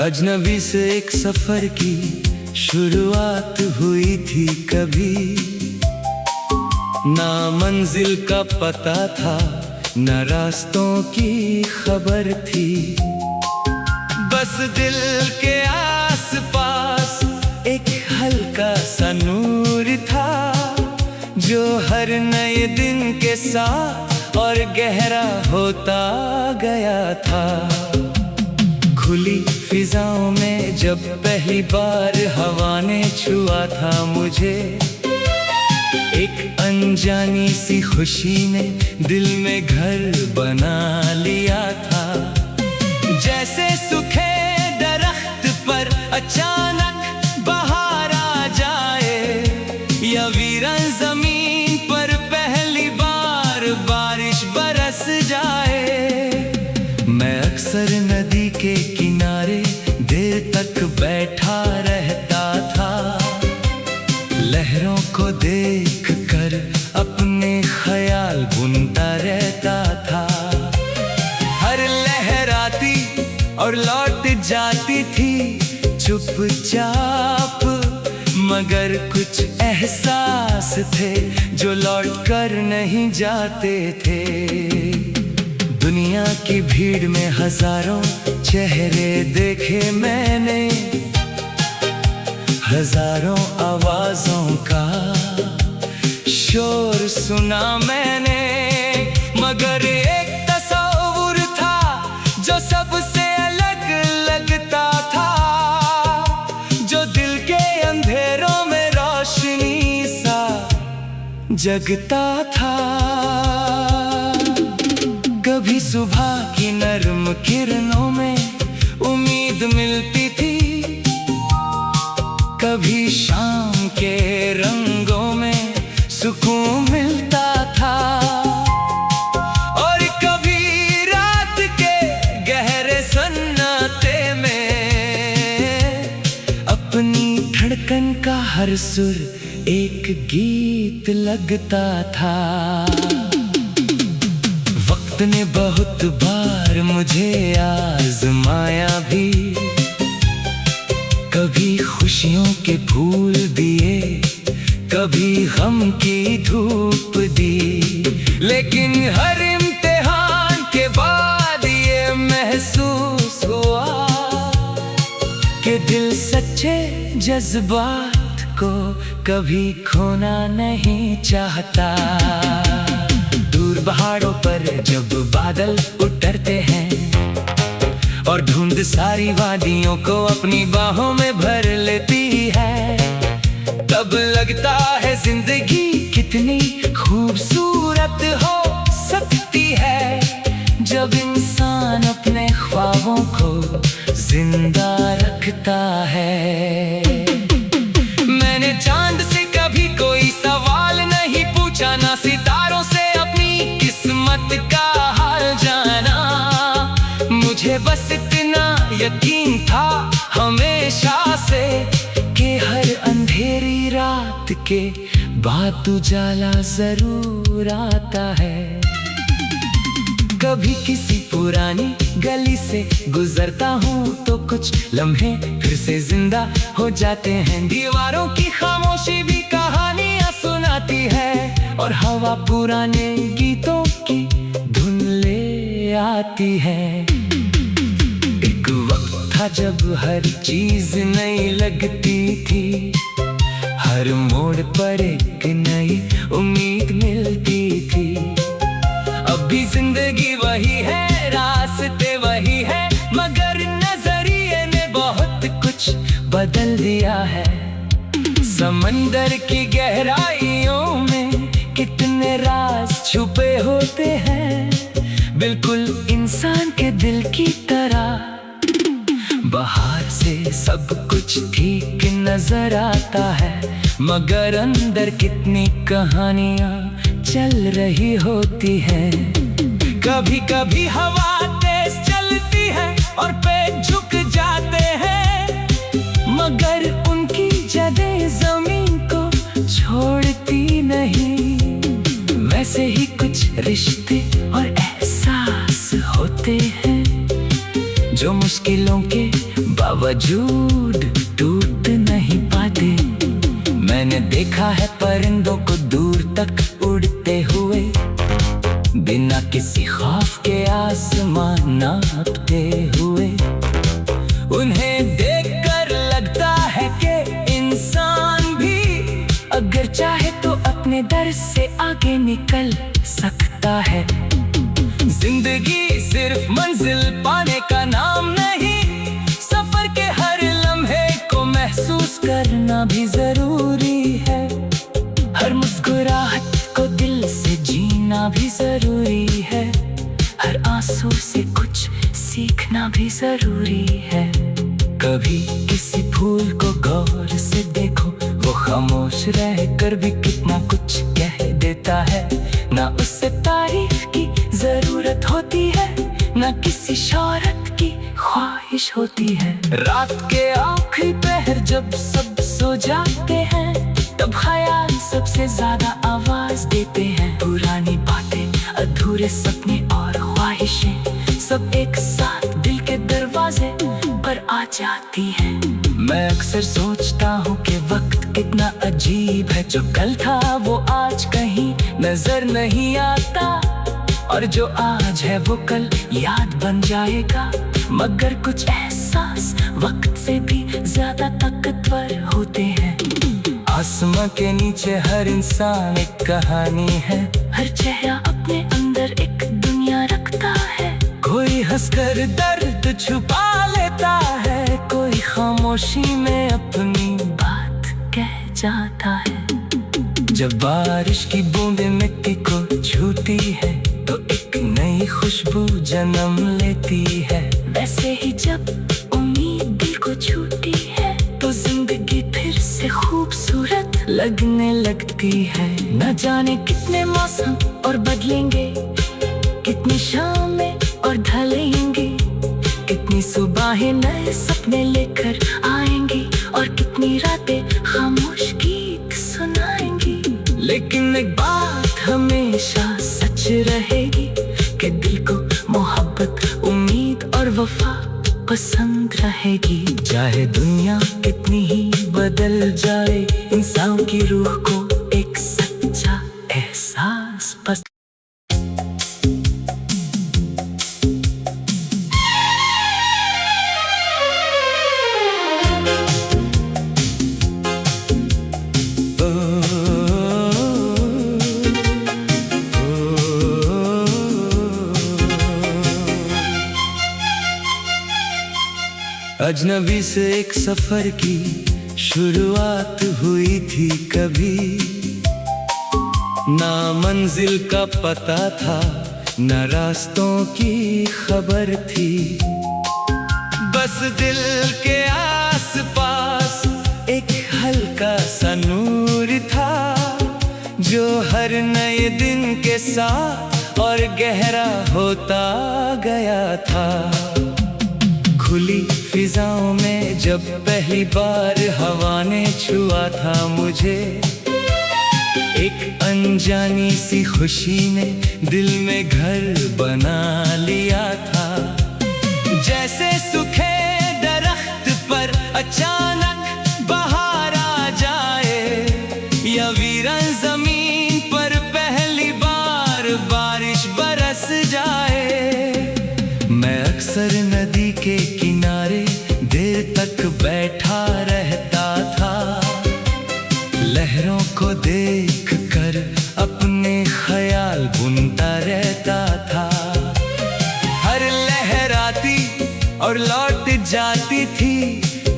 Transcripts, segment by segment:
अजनबी से एक सफर की शुरुआत हुई थी कभी। ना मंजिल का पता था, न रास्तों की खबर थी। बस दिल के आसपास एक हल्का सा नूर था, जो हर नए दिन के साथ और गहरा होता गया था। खुली फिजाओं में जब पहली बार हवा ने छुआ था मुझे, एक अनजानी सी खुशी ने दिल में घर बना लिया था। जैसे सूखे दरख्त पर अचानक बहार आ जाए, या वीरान जमीन पर पहली बार बारिश बरस जाए। मैं अक्सर नदी के किनारे देर तक बैठा रहता था, लहरों को देख कर अपने ख्याल बुनता रहता था। हर लहर आती और लौट जाती थी चुपचाप, मगर कुछ एहसास थे जो लौट कर नहीं जाते थे। दुनिया की भीड़ में हजारों चेहरे देखे मैंने, हजारों आवाजों का शोर सुना मैंने, मगर एक तस्वीर था जो सबसे अलग लगता था, जो दिल के अंधेरों में रोशनी सा जगता था। कभी सुबह की नर्म किरणों में उम्मीद मिलती थी, कभी शाम के रंगों में सुकून मिलता था, और कभी रात के गहरे सन्नाटे में अपनी धड़कन का हर सुर एक गीत लगता था। वक्त ने बहुत बार मुझे आजमाया भी, कभी खुशियों के फूल दिए, कभी गम की धूप दी, लेकिन हर इम्तिहान के बाद ये महसूस हुआ कि दिल सच्चे जज्बात को कभी खोना नहीं चाहता। दूर पहाड़ों पर जब बादल उतरते हैं और धुंध सारी वादियों को अपनी बाहों में भर लेती है, तब लगता है जिंदगी कितनी खूबसूरत हो सकती है, जब इंसान अपने ख्वाबों को जिंदा रखता है। मैंने चांद से कभी कोई सवाल नहीं पूछा, ना सितारों से अपनी किस्मत का हाल जाना। मुझे बस इतना यकीन था हमेशा से कि हर अंधेरी रात के बाद उजाला जरूर आता है। कभी किसी पुरानी गली से गुजरता हूँ तो कुछ लम्हे फिर से जिंदा हो जाते हैं। दीवारों की खामोशी भी कहानियाँ सुनाती है, और हवा पुराने गीतों की धुन ले आती है। एक वक्त था जब हर चीज नई लगती थी, हर मोड़ पर एक नई उम्मीद मिलती थी। अब भी जिंदगी वही है, रास्ते वही है, मगर नजरिए ने बहुत कुछ बदल दिया है। समंदर की गहराइयों में कितने राज छुपे होते हैं, बिल्कुल इंसान के दिल की तरह। बाहर से सब कुछ ठीक नजर आता है, मगर अंदर कितनी कहानियां चल रही होती है। कभी कभी हवा तेज चलती है और पेड़ झुक जाते हैं, मगर उनकी जड़ें जमीन को छोड़ती नहीं। वैसे ही कुछ रिश्ते और एहसास होते हैं जो मुश्किलों के बावजूद टूट नहीं पाते। मैंने देखा है परिंदों को दूर तक उड़ते हुए, बिना किसी खौफ के आसमान नापते हुए। उन्हें देखकर लगता है कि इंसान भी अगर चाहे तो अपने दर से आगे निकल सकता है। जिंदगी सिर्फ मंजिल पाने का नाम नहीं, सफर के हर लम्हे को महसूस करना भी जरूरी है। हर मुस्कुराहट को दिल से जीना भी जरूरी है। हर आंसू से कुछ सीखना भी जरूरी है। कभी किसी फूल को गौर से देखो, वो खामोश रहकर भी कितना कुछ कह देता है। ना उससे तारीफ की जरूरत होती है, ना किसी शोहरत की ख्वाहिश होती है। रात के आखिरी पहर जब सब सो जाते हैं, तब ख्याल सबसे ज्यादा आवाज देते हैं। पुरानी बातें, अधूरे सपने और ख्वाहिशें सब एक साथ दिल के दरवाजे पर आ जाती हैं। मैं अक्सर सोचता हूँ कि वक्त कितना अजीब है। जो कल था वो आज कहीं नजर नहीं आता, और जो आज है वो कल याद बन जाएगा। मगर कुछ एहसास वक्त से भी ज्यादा ताकतवर होते हैं। आसमां के नीचे हर इंसान एक कहानी है। हर चेहरा अपने अंदर एक दुनिया रखता है। कोई हंसकर दर्द छुपा लेता है, कोई खामोशी में अपनी बात कह जाता है। जब बारिश की बूंदें मिट्टी को छूती है, तो एक नई खुशबू जन्म लेती है। वैसे ही जब उम्मीद दिल को छूटी है, तो जिंदगी फिर से खूबसूरत लगने लगती है। न जाने कितने मौसम और बदलेंगे, कितनी शामें और ढलेंगी, कितनी सुबहें नए सपने लेकर आएंगी, और कितनी रातें खामोश गीत सुनाएंगी। लेकिन एक बात हमेशा सच रहेगी कि दिल को मोहब्बत, उम्मीद और वफा पसंद रहेगी। चाहे दुनिया कितनी ही बदल जाए, इंसान की रूह को एक सच्चा एहसास पसंद। अजनबी से एक सफर की शुरुआत हुई थी कभी। ना मंजिल का पता था, न रास्तों की खबर थी। बस दिल के आसपास एक हल्का सा नूर था, जो हर नए दिन के साथ और गहरा होता गया था। खुली फिजाओं में जब पहली बार हवा ने छुआ था मुझे, एक अनजानी सी खुशी ने दिल में घर बना लिया था। जैसे सूखे दरख्त पर अचानक बहार आ जाए, या वीरान जमीन पर पहली बार बारिश बरस जाए। मैं अक्सर नदी के किनारे देर तक बैठा रहता था, लहरों को देख कर अपने ख्याल बुनता रहता था। हर लहर आती और लौट जाती थी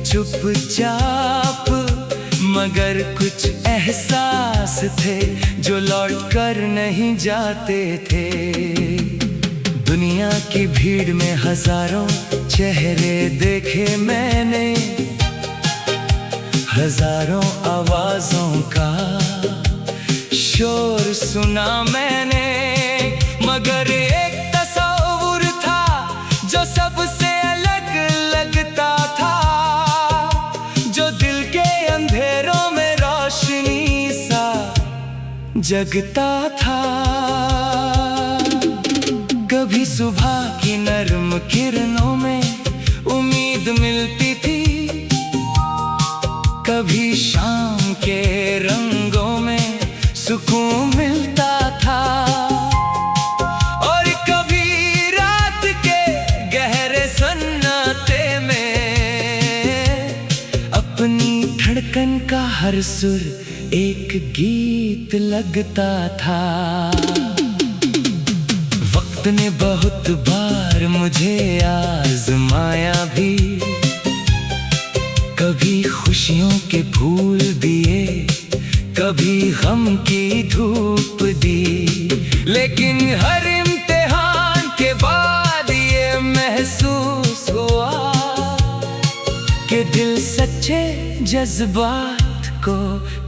चुपचाप, मगर कुछ एहसास थे जो लौट कर नहीं जाते थे। दुनिया की भीड़ में हजारों चेहरे देखे मैंने, हजारों आवाजों का शोर सुना मैंने। मगर एक तस्वीर था जो सबसे अलग लगता था, जो दिल के अंधेरों में रोशनी सा जगता था। कभी सुबह की नर्म किरणों में उम्मीद मिलती कभी शाम के रंगों में सुकून मिलता था, और कभी रात के गहरे सन्नाटे में अपनी धड़कन का हर सुर एक गीत लगता था। वक्त ने बहुत बार मुझे आजमाया भी, कभी खुशियों के फूल दिए, कभी गम की धूप दी, लेकिन हर इम्तिहान के बाद ये महसूस हुआ कि दिल सच्चे जज्बात को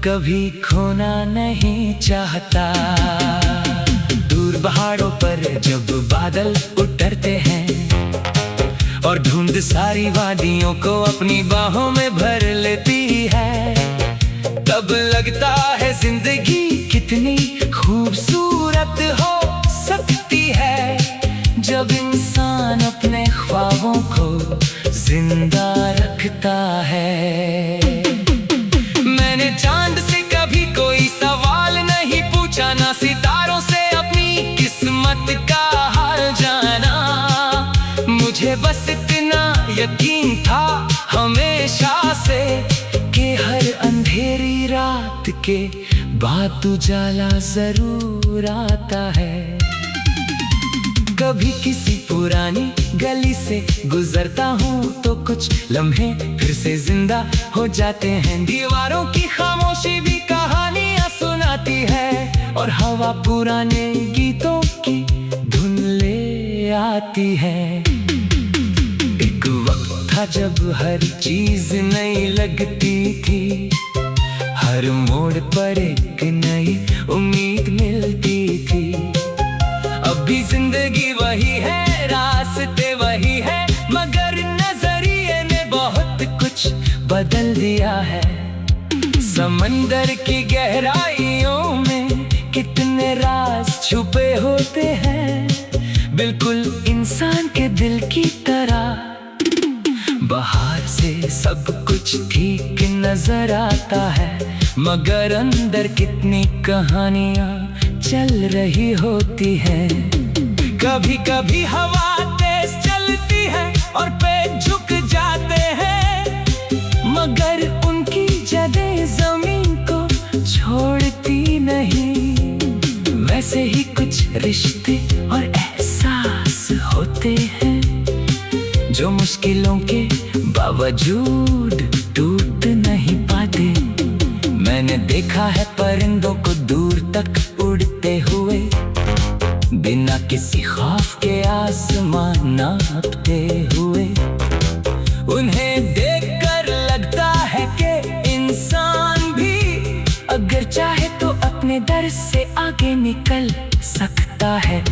कभी खोना नहीं चाहता। दूर पहाड़ों पर जब बादल उतरते हैं और धुंध सारी वादियों को अपनी बाहों में भर लेती है, तब लगता है जिंदगी कितनी खूबसूरत हो सकती है, जब इंसान अपने ख्वाबों को जिंदा रखता है। मैंने चांद से कभी कोई सवाल नहीं पूछा, ना सितारों से अपनी किस्मत का हाल जाना। मुझे बस इतना यकीन था हमेशा से कि हर अंधेरी रात के बाद उजाला जरूर आता है। कभी किसी पुरानी गली से गुजरता हूँ तो कुछ लम्हे फिर से जिंदा हो जाते हैं। दीवारों की खामोशी भी कहानियाँ सुनाती है, और हवा पुराने गीतों की धुन ले आती है। एक वक्त था जब हर चीज नई लगती थी, हर मोड़ पर एक नई उम्मीद मिलती थी। अब भी जिंदगी वही है, रास्ते वही है, मगर नजरिए ने बहुत कुछ बदल दिया है। समंदर की गहराइयों में कितने राज छुपे होते हैं, बिल्कुल इंसान के दिल की तरह। बाहर से सब कुछ ठीक नजर आता है, मगर अंदर कितनी कहानियां चल रही होती है। कभी कभी हवा तेज चलती है और पैर झुक जाते हैं, मगर उनकी जड़ें जमीन को छोड़ती नहीं। वैसे ही कुछ रिश्ते और एहसास होते हैं जो मुश्किलों के बावजूद टूट नहीं पाते। मैंने देखा है परिंदों को दूर तक उड़ते हुए, बिना किसी खौफ के आसमान नापते हुए। उन्हें देखकर लगता है कि इंसान भी अगर चाहे तो अपने दर से आगे निकल सकता है।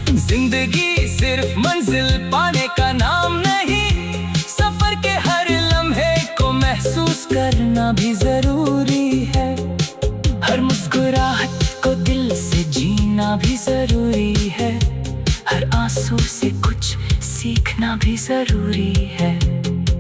जिंदगी सिर्फ मंजिल पाने का नाम नहीं, सफर के हर लम्हे को महसूस करना भी जरूरी है। हर मुस्कुराहट को दिल से जीना भी जरूरी है, हर आंसू से कुछ सीखना भी जरूरी है।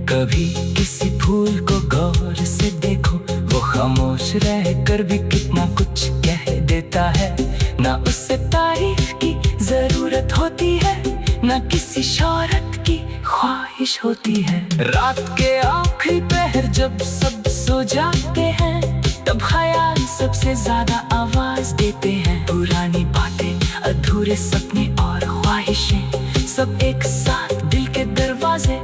कभी किसी फूल को गौर से देखो, वो खामोश रहकर भी कितना कुछ कह देता है। ना उससे तारीफ की जरूरत होती है, ना किसी शोहरत की ख्वाहिश होती है। रात के आखिरी पहर जब सब सो जाते हैं, तब ख्याल सबसे ज्यादा आवाज देते हैं। पुरानी बातें, अधूरे सपने और ख्वाहिशें सब एक साथ दिल के दरवाजे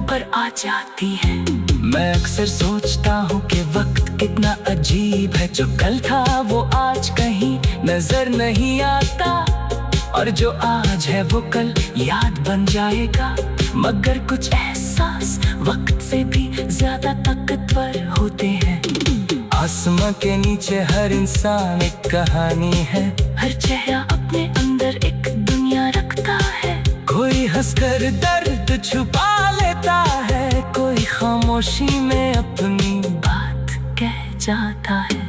पर आ जाती हैं। मैं अक्सर सोचता हूँ कि वक्त कितना अजीब है, जो कल था वो आज कहीं नजर नहीं आता, और जो आज है वो कल याद बन जाएगा। मगर कुछ एहसास वक्त से भी ज्यादा ताकतवर होते हैं। आसमां के नीचे हर इंसान एक कहानी है, हर चेहरा अपने अंदर एक दुनिया रखता है। कोई हंसकर दर्द छुपा लेता है, कोई खामोशी में अपनी बात कह जाता है।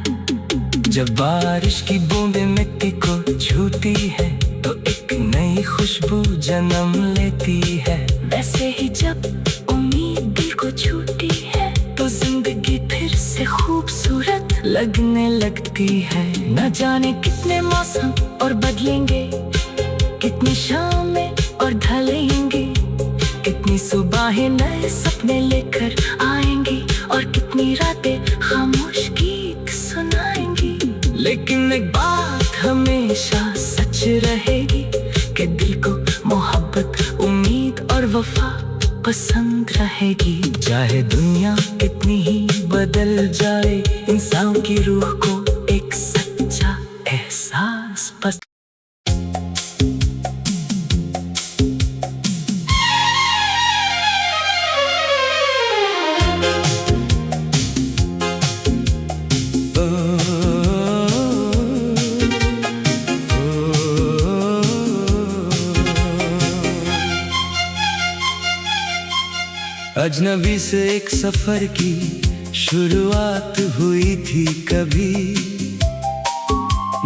जब बारिश की बूंदें मिट्टी को छूती है, तो एक नई खुशबू जन्म लेती है। वैसे ही जब उम्मीद दिल को छूती है, तो जिंदगी फिर से लगने लगती है। न जाने कितने मौसम और बदलेंगे, कितनी शामें और ढलेंगी, कितनी सुबहें नए सपने लेकर आएंगी और कितनी रातें खामोश गीत सुनाएंगी। लेकिन एक बात हमेशा सच रहेगी कि दिल को मोहब्बत, उम्मीद और वफा पसंद रहेगी। चाहे दुनिया कितनी ही बदल जाए, इंसान की रूह को एक सच्चा एहसास पसंद। अजनबी से एक सफर की शुरुआत हुई थी कभी,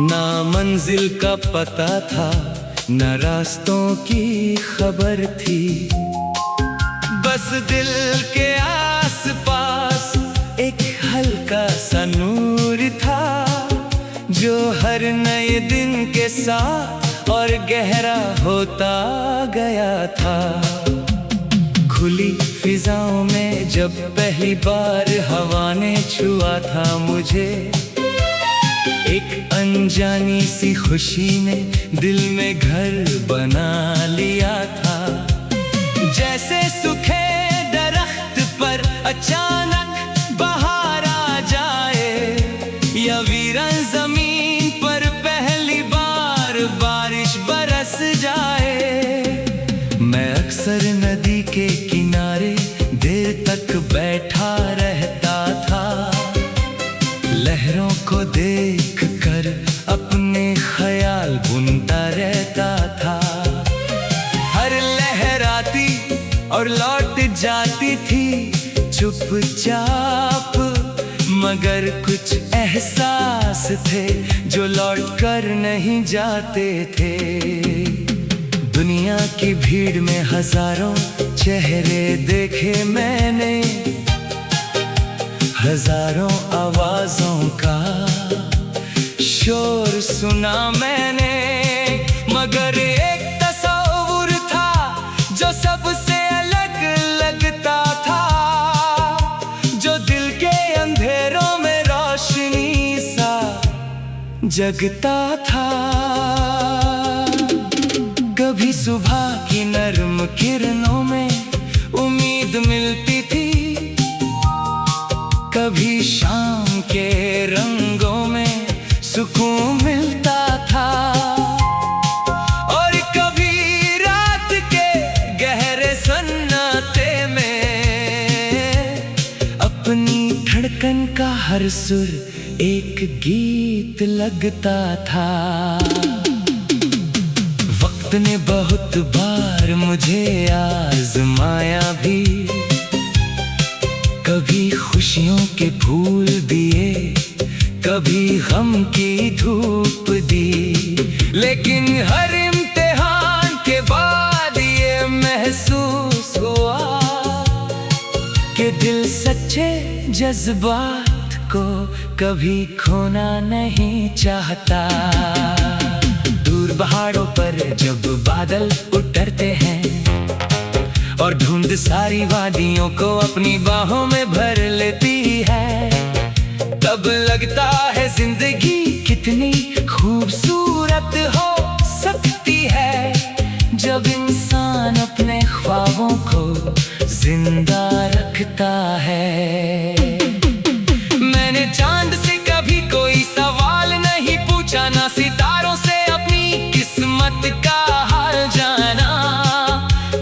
ना मंजिल का पता था, ना रास्तों की खबर थी। बस दिल के आसपास एक हल्का सा नूर था, जो हर नए दिन के साथ और गहरा होता गया था। खुली फिजाओं में जब पहली बार हवा ने छुआ था मुझे, एक अनजानी सी खुशी ने दिल में घर बना लिया था। जैसे सूखे दरख्त पर अचानक बहार आ जाए, या वीरान जमीन पर पहली बार बारिश बरस जाए। मैं अक्सर नदी के किनारे देर तक बैठा रहता था, लहरों को देख कर अपने ख्याल बुनता रहता था। हर लहर आती और लौट जाती थी चुपचाप, मगर कुछ एहसास थे जो लौट कर नहीं जाते थे। दुनिया की भीड़ में हजारों चेहरे देखे मैंने, हजारों आवाजों का शोर सुना मैंने, मगर एक तस्वीर था जो सबसे अलग लगता था, जो दिल के अंधेरों में रोशनी सा जगता था। कभी सुबह की नर्म किरणों में उम्मीद मिलती थी, कभी शाम के रंगों में सुकून मिलता था, और कभी रात के गहरे सन्नाटे में अपनी धड़कन का हर सुर एक गीत लगता था। वक्त ने बहुत बार मुझे आजमाया भी, कभी खुशियों के फूल दिए, कभी गम की धूप दी, लेकिन हर इम्तिहान के बाद ये महसूस हुआ कि दिल सच्चे जज्बात को कभी खोना नहीं चाहता। दूर पहाड़ों पर जब बादल उतरते हैं और धुंध सारी वादियों को अपनी बाहों में भर लेती है, तब लगता है जिंदगी कितनी खूबसूरत हो सकती है, जब इंसान अपने ख्वाबों को जिंदा रखता है। मैंने चांद से कभी कोई सवाल नहीं पूछा, ना सितारों से अपनी किस्मत का हाल जाना।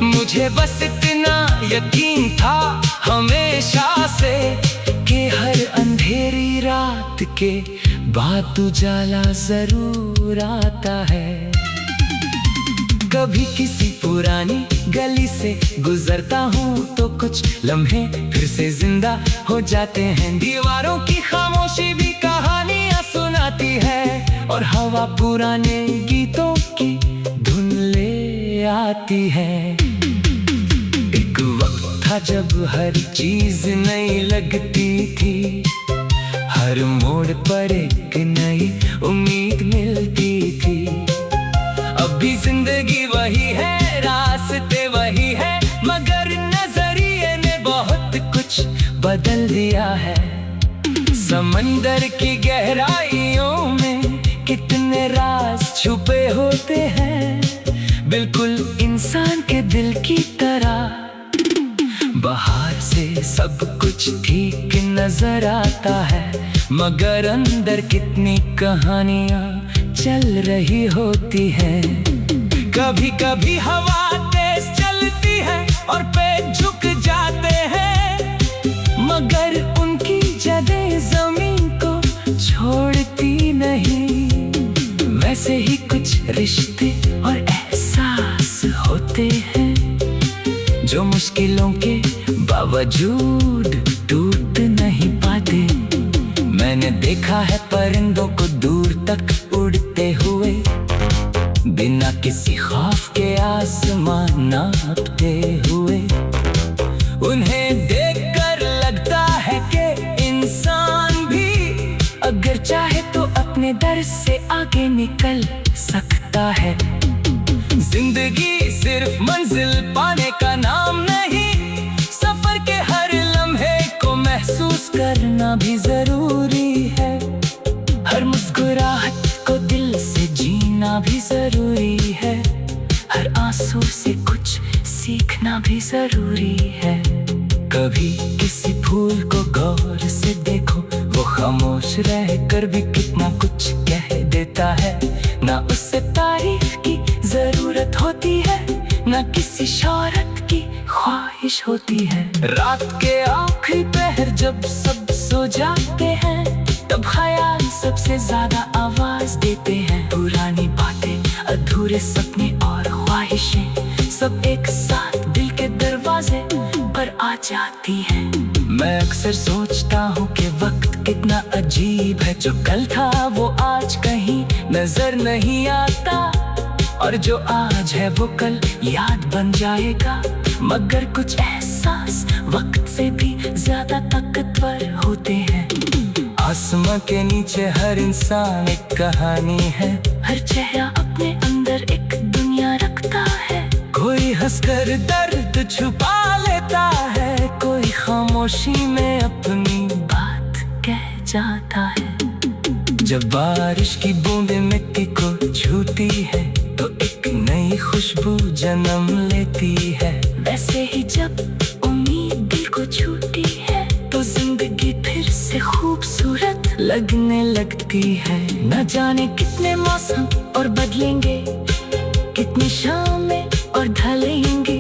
मुझे बस इतना यकीन था हमेशा से कि हर अंधेरी रात के बाद उजाला जरूर आता है। कभी किसी पुरानी गली से गुजरता हूँ तो कुछ लम्हे फिर से जिंदा हो जाते हैं। दीवारों की खामोशी भी कहानियाँ सुनाती है और हवा पुराने गीतों की धुन ले आती है। एक वक्त था जब हर चीज नई लगती थी, हर मोड़ पर एक नई उम्मीद मिलती थी। अभी जिंदगी वही है, रास्ते वही है, मगर नजरिए ने बहुत कुछ बदल दिया है। समंदर की गहराइयों में कितने राज छुपे होते हैं, बिल्कुल इंसान के दिल की तरह। बाहर से सब कुछ ठीक नजर आता है, मगर अंदर कितनी कहानियां चल रही होती है। कभी कभी हवा तेज चलती है और पेड़ झुक जाते हैं, मगर उनकी जड़ें जमीन को छोड़ती नहीं। वैसे ही कुछ रिश्ते और एहसास होते हैं जो मुश्किलों के बावजूद टूट नहीं पाते। मैंने देखा है परिंदों को दूर तक उड़ते हुए, बिना किसी खौफ के आसमान नापते हुए। उन्हें देखकर लगता है कि इंसान भी अगर चाहे तो अपने दर से आगे निकल सकता है। जिंदगी सिर्फ मंजिल पाने का नाम नहीं, सफर के हर लम्हे को महसूस करना भी जरूरी है। हर मुस्कुराहट को दिल से जीना भी जरूरी है, हर आंसू से कुछ सीखना भी जरूरी है। कभी किसी फूल को गौर से देखो, वो खामोश रहकर भी कितना कुछ कह देता है। ना उससे तारीफ की जरूरत होती है, ना किसी शोहरत की ख्वाहिश होती है। रात के आखिरी पहर जब सब सो जाते हैं, तब ख्याल सबसे ज्यादा आवाज देते हैं। पुरानी बातें, अधूरे सपने और ख्वाहिशें सब एक साथ दिल के दरवाजे पर आ जाती हैं। मैं अक्सर सोचता हूँ कि वक्त कितना अजीब है, जो कल था वो आज कहीं नजर नहीं आता, और जो आज है वो कल याद बन जाएगा। मगर कुछ एहसास वक्त से भी ज्यादा ताकतवर होते हैं। आसमां के नीचे हर इंसान एक कहानी है, हर चेहरा अपने अंदर एक दुनिया रखता है। कोई हंसकर दर्द छुपा लेता है, कोई खामोशी में अपनी बात कह जाता है। जब बारिश की बूंदें मिट्टी को छूती है, तो एक नई खुशबू जन्म लेती है। वैसे ही जब उम्मीद दिल को छूती है, तो जिंदगी फिर से खूबसूरत लगने लगती है। न जाने कितने मौसम और बदलेंगे, कितनी शामें और ढलेंगे,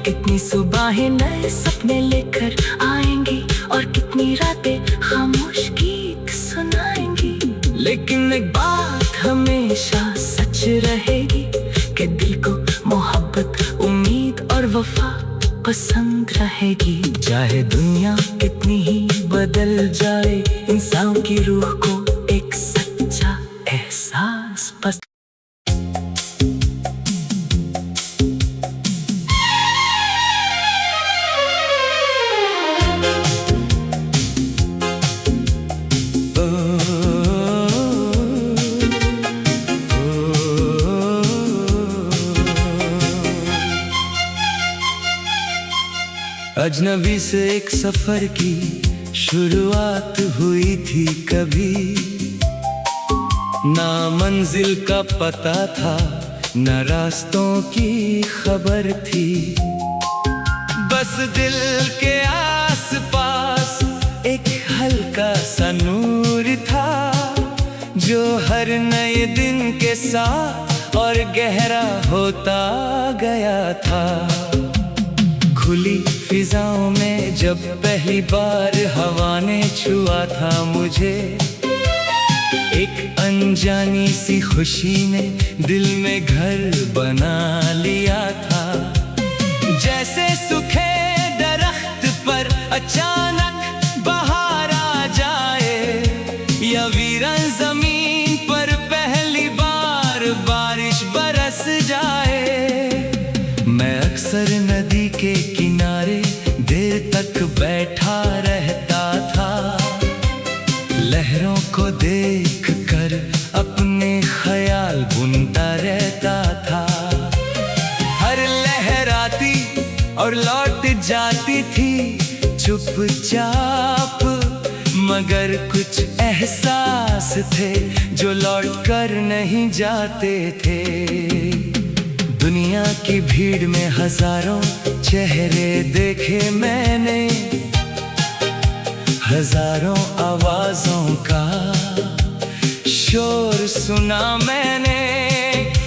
कितनी सुबहें नए सपने लेकर आएंगी, और कितनी रातें खामोश गीत सुनाएंगी। लेकिन एक बात हमेशा सच रहेगी कि दिल को मोहब्बत, उम्मीद और वफा पसंद रहेगी। चाहे दुनिया कितनी ही बदल जाए, इंसान की रूह को एक सच्चा एहसास पसंद। अजनबी से एक सफर की शुरुआत हुई थी कभी, ना मंजिल का पता था, ना रास्तों की खबर थी। बस दिल के आसपास एक हल्का सा नूर था, जो हर नए दिन के साथ और गहरा होता गया था। खुली फिजाओं में जब पहली बार हवा ने छुआ था मुझे, एक अनजानी सी खुशी ने दिल में घर बना लिया था। जैसे सूखे दरख्त पर अचानक बहार आ जाए, या वीरान जमीन पर पहली बार बारिश बरस जाए। मैं अक्सर नदी के किनारे देर तक बैठा रहता था, जाती थी चुपचाप, मगर कुछ एहसास थे जो लौट कर नहीं जाते थे। दुनिया की भीड़ में हजारों चेहरे देखे मैंने, हजारों आवाजों का शोर सुना मैंने,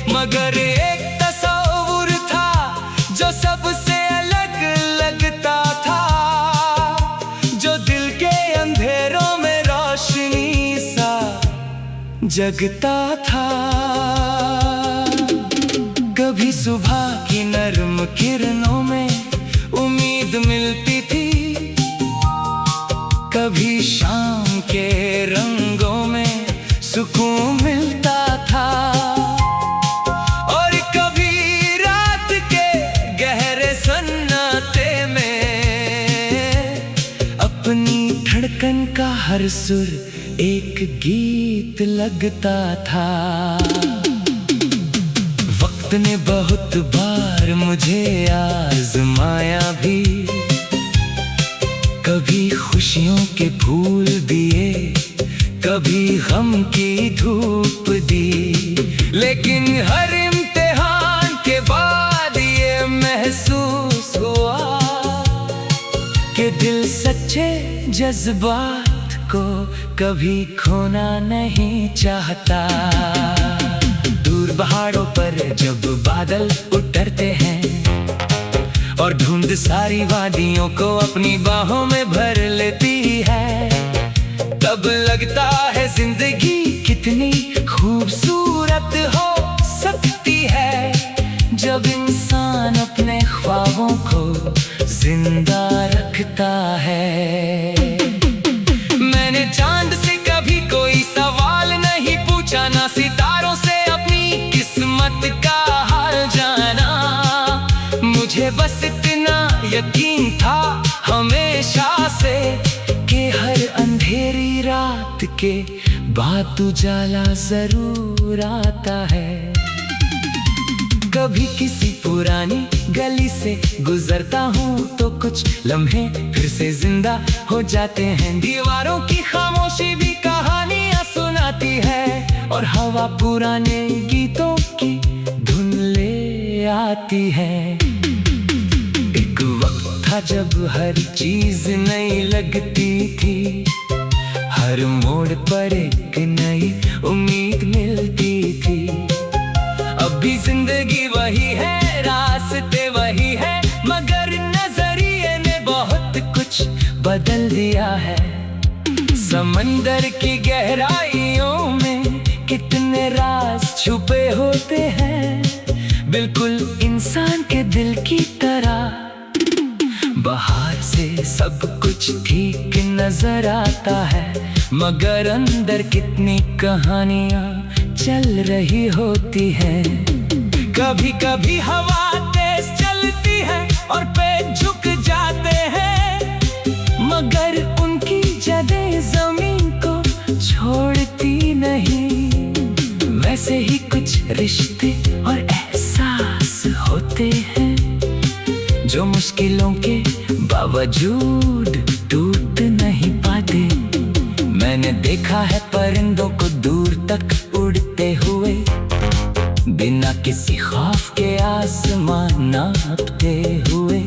मगर एक तस्वीर था जो सबसे अलग लगता था, जो दिल के अंधेरों में रोशनी सा जगता था। कभी सुबह की नर्म किरणों में उम्मीद मिलती थी, कभी शाम के रंगों में सुकून मिलता था, और कभी रात के गहरे सन्नाटे में अपनी धड़कन का हर सुर एक गीत लगता था। वक्त ने बहुत बार मुझे आजमाया भी, कभी खुशियों के फूल दिए, कभी गम की धूप दी, लेकिन हर इम्तिहान के बाद ये महसूस हुआ कि दिल सच्चे जज्बात को कभी खोना नहीं चाहता। दूर पहाड़ों पर जब बादल उतरते हैं और धुंध सारी वादियों को अपनी बाहों में भर लेती है, तब लगता है जिंदगी कितनी खूबसूरत हो सकती है, जब इंसान अपने ख्वाबों को जिंदा रखता है। मैंने चांद से कभी कोई सवाल नहीं पूछा, ना सितारों से अपनी किस्मत का हाल जाना, मुझे बस इतना यकीन था हमेशा से कि हर अंधेरी रात के बाद उजाला जरूर आता है। कभी किसी पुरानी गली से गुजरता हूँ तो कुछ लम्हे फिर से जिंदा हो जाते हैं। दीवारों की खामोशी भी कहानियाँ सुनाती है, और हवा पुराने गीतों की धुन ले आती है। एक वक्त था जब हर चीज नई लगती थी, हर मोड़ पर एक नई उम्मीद मिलती थी। अब भी जिंदगी वही है, रास्ते वही है, मगर नजरिए ने बहुत कुछ बदल दिया है। समंदर की गहराइयों में कितने राज छुपे होते हैं, बिल्कुल इंसान के दिल की तरह। बाहर से सब कुछ ठीक नजर आता है, मगर अंदर कितनी कहानियां चल रही होती है। कभी कभी हवा तेज चलती है और पेड़ झुक जाते हैं, मगर उनकी जड़ें जमीन को छोड़ती नहीं। वैसे ही कुछ रिश्ते और एहसास होते हैं जो मुश्किलों के बावजूद टूट नहीं पाते। मैंने देखा है परिंदों को दूर तक उड़ते हुए, बिना किसी खौफ के आसमान नापते हुए।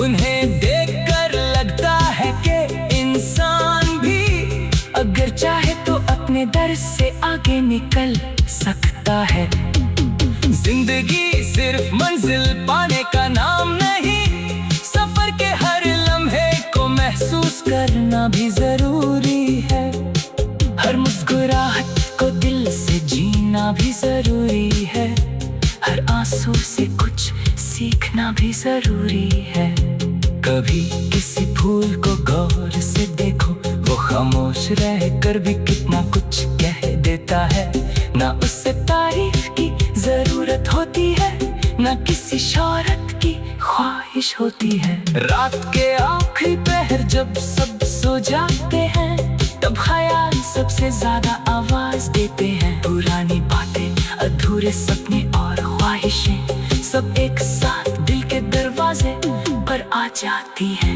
उन्हें देखकर लगता है कि इंसान भी अगर चाहे तो अपने दर से आगे निकल सकता है। जिंदगी सिर्फ मंजिल पाने का नाम नहीं, सफर के हर लम्हे को महसूस करना भी जरूरी है। हर मुस्कुराहट को दिल से जीना भी जरूरी है, हर आंसू से कुछ सीखना भी जरूरी है। कभी किसी फूल को गौर से देखो, वो खामोश रहकर भी कितना कुछ कह देता है। ना उससे तारीफ की जरूरत होती है, ना किसी शोहरत की ख्वाहिश होती है। रात के आखिरी पहर जब सब सो जाते हैं, तब ख्याल सबसे ज्यादा आवाज देते हैं। पुरानी बातें, अधूरे सपने और ख्वाहिशें सब एक साथ दिल के दरवाजे पर आ जाती है।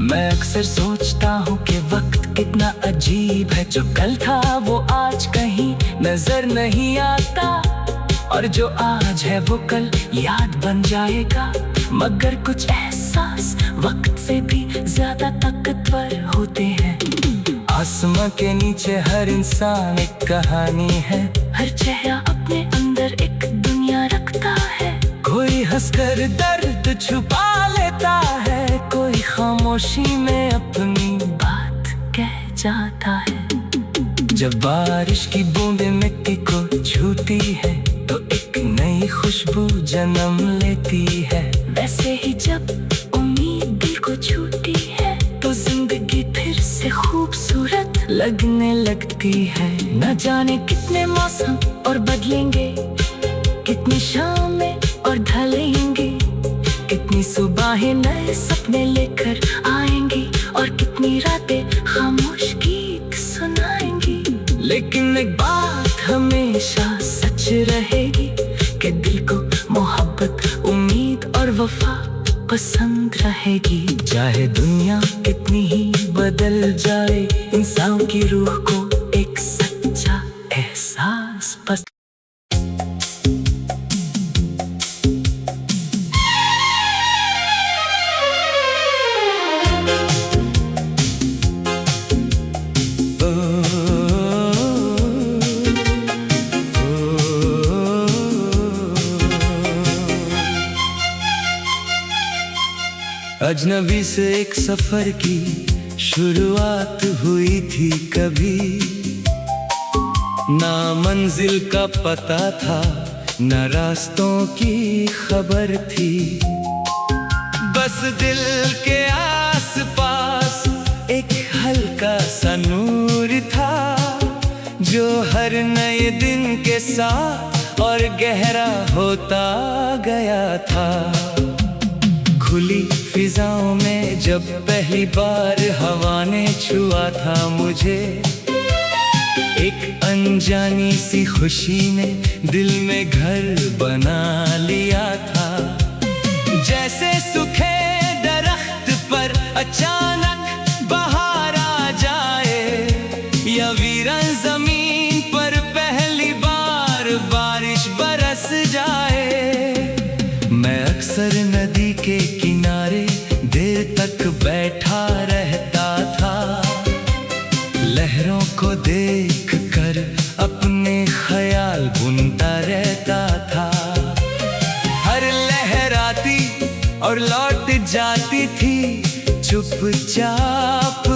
मैं अक्सर सोचता हूँ कि वक्त कितना अजीब है, जो कल था वो आज कहीं नजर नहीं आता, और जो आज है वो कल याद बन जाएगा। मगर कुछ एहसास वक्त से भी ज्यादा ताकतवर होते हैं। आसमां के नीचे हर इंसान एक कहानी है, हर चेहरा अपने अंदर एक दुनिया रखता है। कोई हंसकर दर्द छुपा लेता है, कोई खामोशी में अपनी बात कह जाता है। जब बारिश की बूंदें मिट्टी को छूती है तो एक नई खुशबू जन्म लेती है। वैसे ही जब उम्मीद दिल को छूती है तो जिंदगी फिर से खूबसूरत लगने लगती है। न जाने कितने मौसम और बदलेंगे, कितनी शामें और ढलेंगी, कितनी सुबहें नए सपने लेकर आएंगी, और कितनी रातें खामोश गीत सुनाएंगी। लेकिन एक बात हमेशा सच रहेगी कि दिल को मोहब्बत, उम्मीद और वफा पसंद रहेगी। चाहे दुनिया कितनी ही बदल जाए, इंसान की रूह को एक सच्चा एहसास पसंद। अजनबी से एक सफर की शुरुआत हुई थी कभी, ना मंजिल का पता था, न रास्तों की खबर थी। बस दिल के आसपास एक हल्का सा नूर था, जो हर नए दिन के साथ और गहरा होता गया था। खुली फिजाओं में जब पहली बार हवा ने छुआ था मुझे, एक अनजानी सी खुशी ने दिल में घर बना लिया था। जैसे सूखे दरख्त पर अचानक बहार आ जाए, या वीरान जमीन पर पहली बार बारिश बरस जाए। मैं अक्सर नदी के किनारे देर तक बैठा रहता था, लहरों को देख कर अपने ख्याल बुनता रहता था। हर लहर आती और लौट जाती थी चुपचाप,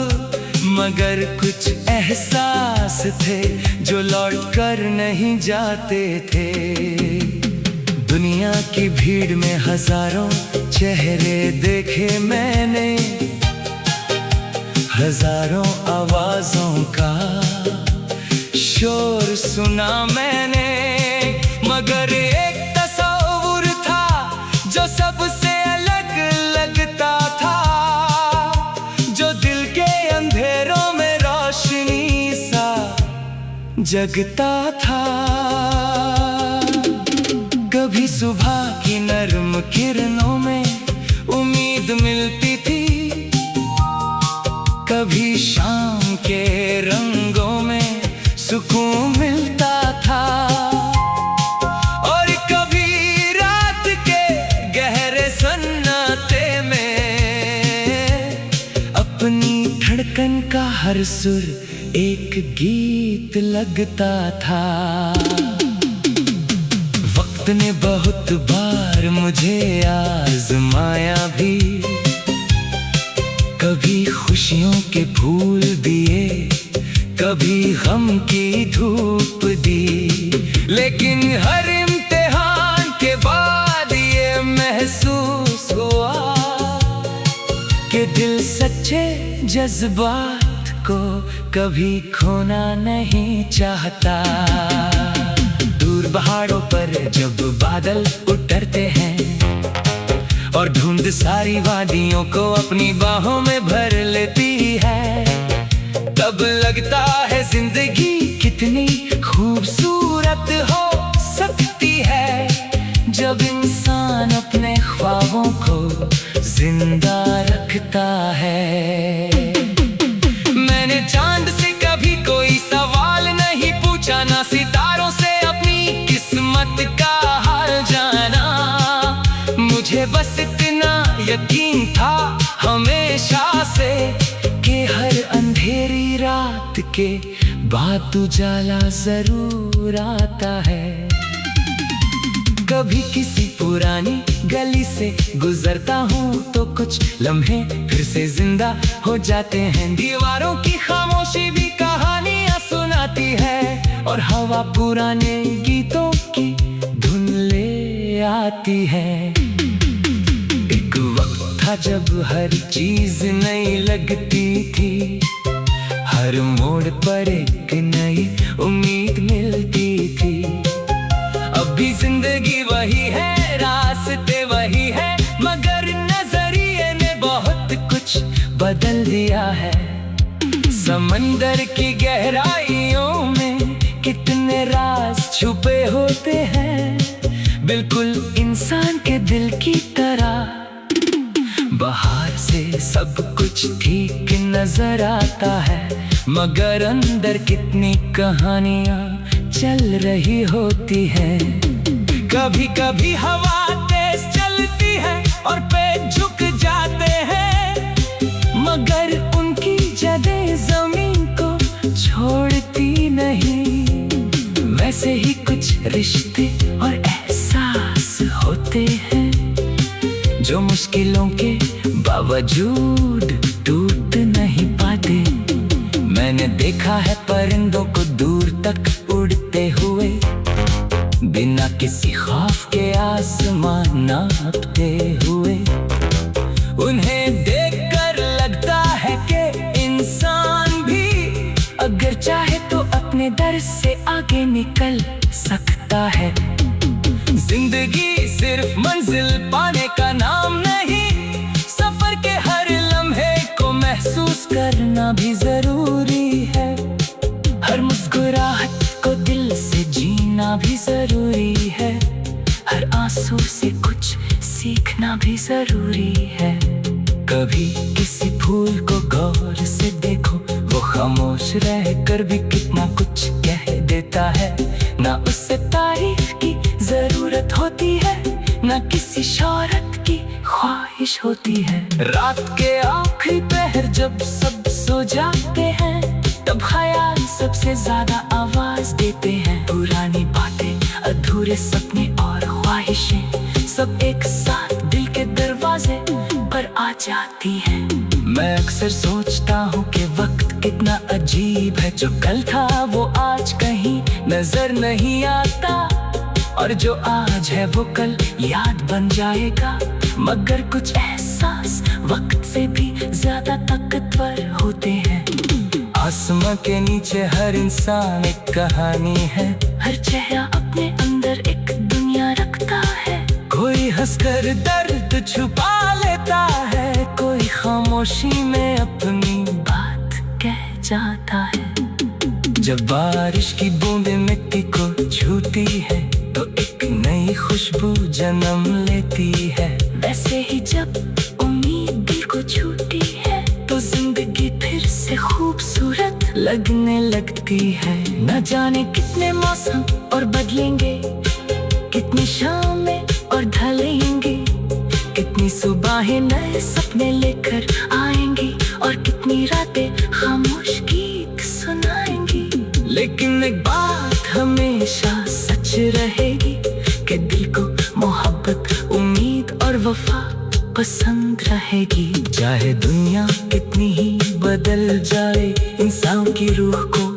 मगर कुछ एहसास थे जो लौट कर नहीं जाते थे। दुनिया की भीड़ में हजारों चेहरे देखे मैंने, हजारों आवाजों का शोर सुना मैंने, मगर एक तस्वीर था जो सबसे अलग लगता था, जो दिल के अंधेरों में रोशनी सा जगता था। कभी सुबह की नर्म किरणों में उम्मीद मिलती थी, कभी शाम के रंगों में सुकून मिलता था, और कभी रात के गहरे सन्नाटे में अपनी धड़कन का हर सुर एक गीत लगता था। वक्त ने बहुत बार मुझे आजमाया भी, कभी खुशियों के फूल दिए, कभी गम की धूप दी, लेकिन हर इम्तिहान के बाद ये महसूस हुआ कि दिल सच्चे जज्बात को कभी खोना नहीं चाहता। दूर पहाड़ों पर जब बादल उतरते हैं और धुंध सारी वादियों को अपनी बाहों में भर लेती है, तब लगता है जिंदगी कितनी खूबसूरत हो सकती है, जब इंसान अपने ख्वाबों को जिंदा रखता है। मैंने चांद से कभी कोई सवाल नहीं पूछा, ना सितारों से अपनी किस्मत का हाल जाना। मुझे बस इतना यकीन था हमेशा से कि हर अंधेरी रात के बाद उजाला जरूर आता है। कभी किसी पुरानी गली से गुजरता हूँ तो कुछ लम्हे फिर से जिंदा हो जाते हैं। दीवारों की खामोशी भी कहानियाँ सुनाती है, और हवा पुराने गीतों की धुन ले आती है। एक वक्त था जब हर चीज नई लगती थी, हर मोड़ पर एक नई उम्मीद मिलती थी। अभी जिंदगी वही है, रास्ते वही है, मगर नजरिए ने बहुत कुछ बदल दिया है। समंदर की गहराइयों में कितने राज छुपे होते हैं, बिल्कुल इंसान के दिल की तरह। बाहर से सब कुछ ठीक नजर आता है, मगर अंदर कितनी कहानियां चल रही होती है। कभी कभी हवा तेज चलती है और पेड़ झुक जाते हैं, मगर उनकी जड़ें जमीन को छोड़ती नहीं। वैसे ही कुछ रिश्ते और एहसास होते हैं जो मुश्किलों के बावजूद टूट नहीं पाते। मैंने देखा है परिंदों को दूर तक उड़ते हुए, बिना किसी खौफ के आसमान नापते हुए। उन्हें देखकर लगता है कि इंसान भी अगर चाहे तो अपने दर से आगे निकल सकता है। जिंदगी सिर्फ मंजिल पाने का नाम नहीं, सफर के हर लम्हे को महसूस करना भी जरूरी है। हर मुस्कुराहट को दिल से जीना भी जरूरी है, हर आंसू से कुछ सीखना भी जरूरी है। कभी किसी फूल को गौर से देखो, वो खामोश रहकर भी कितना कुछ कह देता है। ना उससे तारीफ की जरूरत होती है, ना किसी शोहरत की ख्वाहिश होती है। रात के आखिरी पहर जब सब सो जाते हैं, तब ख्याल सबसे ज्यादा आवाज देते हैं। पुरानी बातें, अधूरे सपने और ख्वाहिशें सब एक साथ दिल के दरवाजे पर आ जाती हैं। मैं अक्सर सोचता हूँ कि वक्त कितना अजीब है, जो कल था वो आज कहीं नजर नहीं आता, और जो आज है वो कल याद बन जाएगा। मगर कुछ एहसास वक्त से भी ज्यादा ताकतवर होते हैं। आसमां के नीचे हर इंसान एक कहानी है, हर चेहरा अपने अंदर एक दुनिया रखता है। कोई हंसकर दर्द छुपा लेता है, कोई खामोशी में अपनी बात कह जाता है। जब बारिश की बूंदें मिट्टी को छूती है तो एक नई खुशबू जन्म लेती है। वैसे ही जब उम्मीद दिल को छूटी है तो जिंदगी फिर से खूबसूरत लगने लगती है। न जाने कितने मौसम और बदलेंगे, कितनी शामें और ढलेंगी, कितनी सुबहें नए सपने लेकर आएंगी, और कितनी रातें खामोश गीत सुनाएंगी। लेकिन एक बात हमेशा सच रहेगी कि दिल को मोहब्बत, उम्मीद और वफा पसंद रहेगी। चाहे दुनिया कितनी ही बदल जाए, इंसान की रूह को